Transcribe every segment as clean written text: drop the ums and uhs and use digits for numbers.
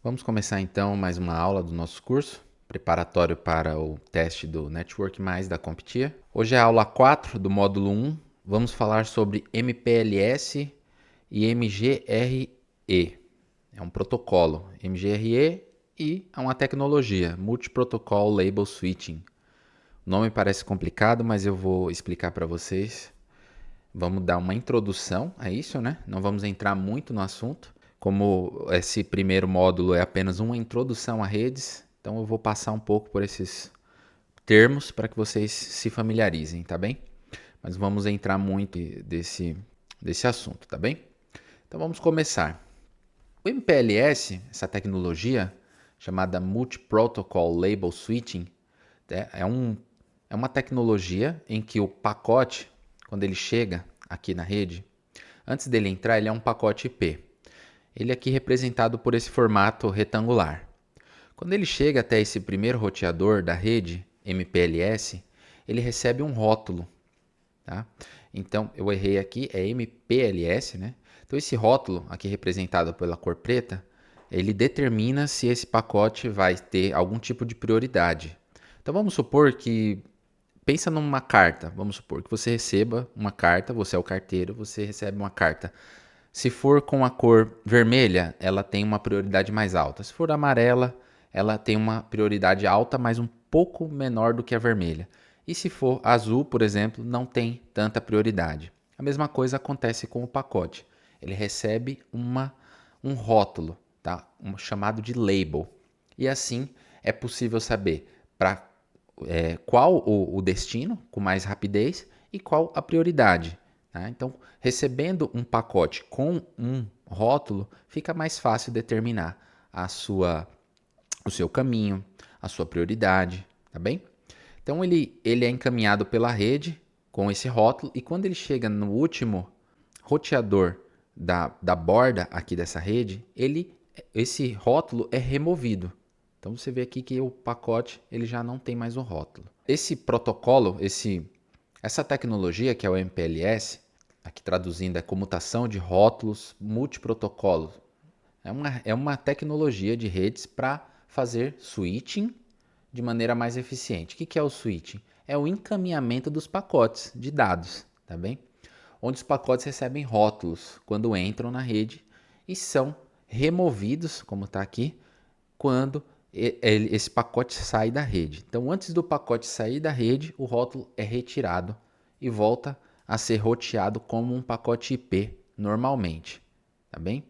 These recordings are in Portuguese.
Vamos começar então mais uma aula do nosso curso, preparatório para o teste do Network Mais da CompTIA. Hoje é a aula 4 do módulo 1. Vamos falar sobre MPLS e MGRE. É um protocolo MGRE e é uma tecnologia, Multi-Protocol Label Switching. O nome parece complicado, mas eu vou explicar para vocês. Vamos dar uma introdução a isso, né? Não vamos entrar muito no assunto. Como esse primeiro módulo é apenas uma introdução a redes, então eu vou passar um pouco por esses termos para que vocês se familiarizem, tá bem? Mas vamos entrar muito desse assunto, tá bem? Então vamos começar. O MPLS, essa tecnologia chamada Multi-Protocol Label Switching, é uma tecnologia em que o pacote, quando ele chega aqui na rede, antes dele entrar, ele é um pacote IP. Ele é aqui representado por esse formato retangular. Quando ele chega até esse primeiro roteador da rede MPLS, ele recebe um rótulo. Tá? Então, eu errei aqui, é MPLS, né? Então, esse rótulo, aqui representado pela cor preta, ele determina se esse pacote vai ter algum tipo de prioridade. Então, vamos supor que pensa numa carta. Vamos supor que você receba uma carta, você é o carteiro, você recebe uma carta. Se for com a cor vermelha, ela tem uma prioridade mais alta. Se for amarela, ela tem uma prioridade alta, mas um pouco menor do que a vermelha. E se for azul, por exemplo, não tem tanta prioridade. A mesma coisa acontece com o pacote. Ele recebe um rótulo, tá? Chamado de label. E assim é possível saber para qual o destino com mais rapidez e qual a prioridade. Tá? Então, recebendo um pacote com um rótulo, fica mais fácil determinar o seu caminho, a sua prioridade, tá bem? Então, ele é encaminhado pela rede com esse rótulo e quando ele chega no último roteador da borda aqui dessa rede, esse rótulo é removido. Então você vê aqui que o pacote ele já não tem mais o rótulo. Esse protocolo, essa tecnologia que é o MPLS, aqui traduzindo é comutação de rótulos multiprotocolos, é uma tecnologia de redes para fazer switching de maneira mais eficiente. O que é o switching? É o encaminhamento dos pacotes de dados, tá bem? Onde os pacotes recebem rótulos quando entram na rede e são removidos, como está aqui, quando esse pacote sai da rede. Então, antes do pacote sair da rede, o rótulo é retirado e volta a ser roteado como um pacote IP normalmente, tá bem?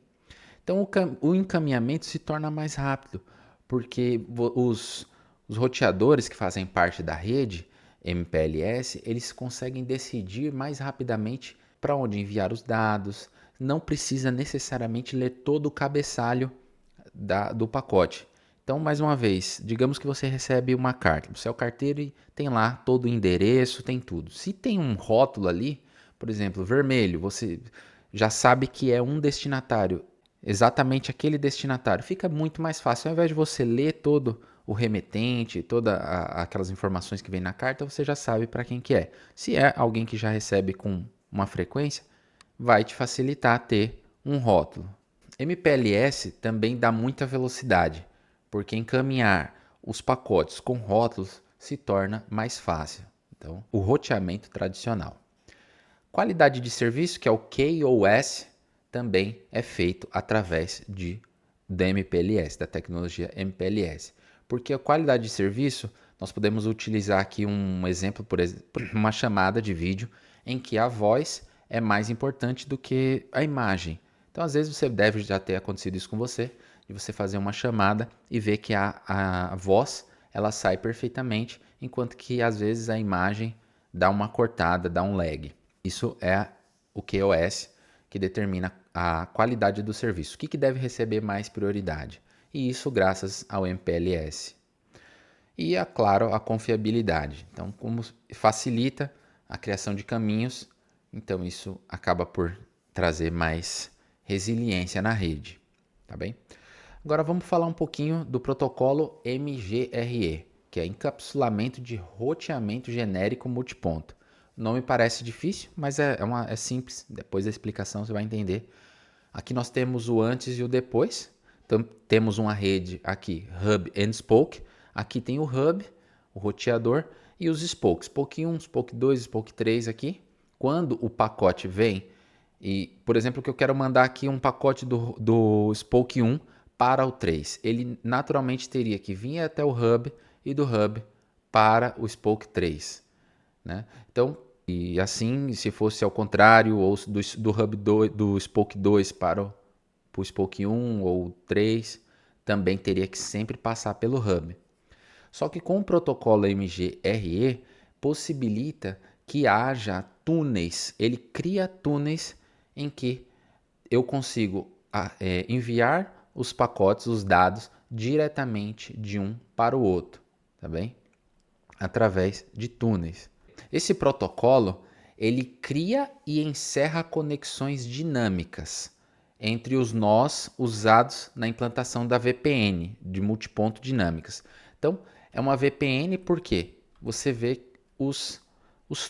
Então, o encaminhamento se torna mais rápido, porque os roteadores que fazem parte da rede MPLS, eles conseguem decidir mais rapidamente para onde enviar os dados, não precisa necessariamente ler todo o cabeçalho do pacote. Então, mais uma vez, digamos que você recebe uma carta, você é o carteiro e tem lá todo o endereço, tem tudo. Se tem um rótulo ali, por exemplo, vermelho, você já sabe que é um destinatário, exatamente aquele destinatário. Fica muito mais fácil, ao invés de você ler todo o remetente, todas aquelas informações que vem na carta, você já sabe para quem que é. Se é alguém que já recebe com uma frequência, vai te facilitar ter um rótulo. MPLS também dá muita velocidade, porque encaminhar os pacotes com rótulos se torna mais fácil. Então, o roteamento tradicional. Qualidade de serviço, que é o QoS, também é feito através da MPLS, da tecnologia MPLS. Porque a qualidade de serviço, nós podemos utilizar aqui um exemplo, por uma chamada de vídeo, em que a voz é mais importante do que a imagem. Então, às vezes, você deve já ter acontecido isso com você, de você fazer uma chamada e ver que a voz ela sai perfeitamente, enquanto que, às vezes, a imagem dá uma cortada, dá um lag. Isso é o QoS que determina a qualidade do serviço. O que deve receber mais prioridade? E isso graças ao MPLS. E, é claro, a confiabilidade. Então, como facilita a criação de caminhos, então isso acaba por trazer mais resiliência na rede. Tá bem? Agora vamos falar um pouquinho do protocolo MGRE, que é encapsulamento de roteamento genérico multiponto. O nome parece difícil, mas é simples. Depois da explicação você vai entender. Aqui nós temos o antes e o depois. Então, temos uma rede aqui, Hub and Spoke. Aqui tem o Hub, o roteador, e os Spokes. Spoke 1, Spoke 2, Spoke 3 aqui. Quando o pacote vem, e, por exemplo, que eu quero mandar aqui um pacote do Spoke 1 para o 3. Ele naturalmente teria que vir até o Hub e do Hub para o Spoke 3. Né? Então, e assim, se fosse ao contrário, ou do Hub 2, do Spoke 2 para o Spoke 1 ou 3, também teria que sempre passar pelo Hub. Só que com o protocolo MGRE, possibilita que haja túneis, ele cria túneis em que eu consigo enviar os pacotes, os dados, diretamente de um para o outro, tá bem? Através de túneis. Esse protocolo, ele cria e encerra conexões dinâmicas entre os nós usados na implantação da VPN, de multiponto dinâmicas. Então, é uma VPN porque você vê os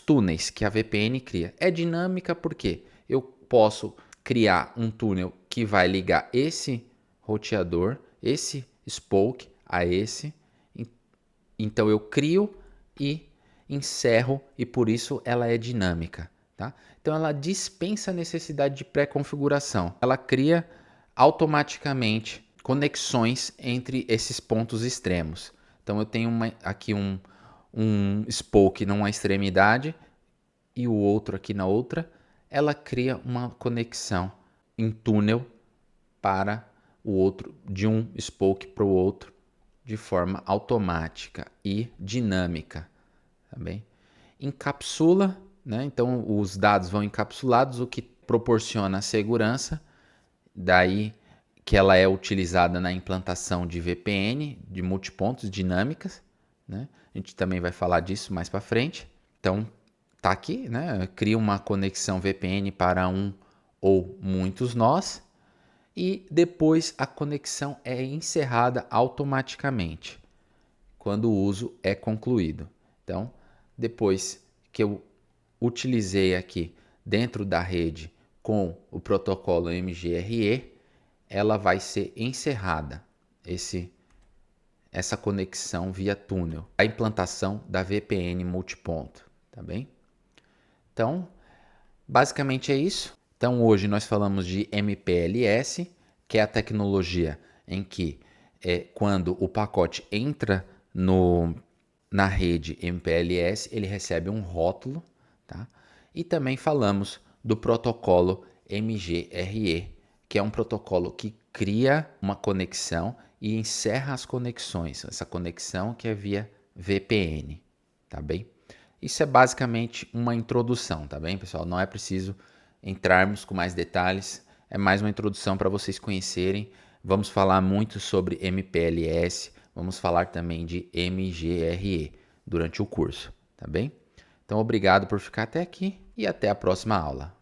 túneis que a VPN cria. É dinâmica porque eu posso criar um túnel que vai ligar esse roteador, esse spoke a esse. Então eu crio e encerro e por isso ela é dinâmica. Tá? Então ela dispensa a necessidade de pré-configuração. Ela cria automaticamente conexões entre esses pontos extremos. Então eu tenho aqui um spoke numa extremidade e o outro aqui na outra. Ela cria uma conexão em túnel para o outro, de um spoke para o outro, de forma automática e dinâmica. Tá bem? Encapsula, né? Então os dados vão encapsulados, o que proporciona a segurança, daí que ela é utilizada na implantação de VPN, de multipontos dinâmicas, né? A gente também vai falar disso mais para frente. Então, tá aqui, né? Cria uma conexão VPN para um ou muitos nós e depois a conexão é encerrada automaticamente quando o uso é concluído. Então, depois que eu utilizei aqui dentro da rede com o protocolo MGRE, ela vai ser encerrada, essa conexão via túnel, a implantação da VPN multiponto, tá bem? Então, basicamente é isso. Então, hoje nós falamos de MPLS, que é a tecnologia em que quando o pacote entra na rede MPLS, ele recebe um rótulo, tá? E também falamos do protocolo MGRE, que é um protocolo que cria uma conexão e encerra as conexões, essa conexão que é via VPN, tá bem? Isso é basicamente uma introdução, tá bem, pessoal? Não é preciso entrarmos com mais detalhes, é mais uma introdução para vocês conhecerem. Vamos falar muito sobre MPLS, vamos falar também de MGRE durante o curso, tá bem? Então, obrigado por ficar até aqui e até a próxima aula.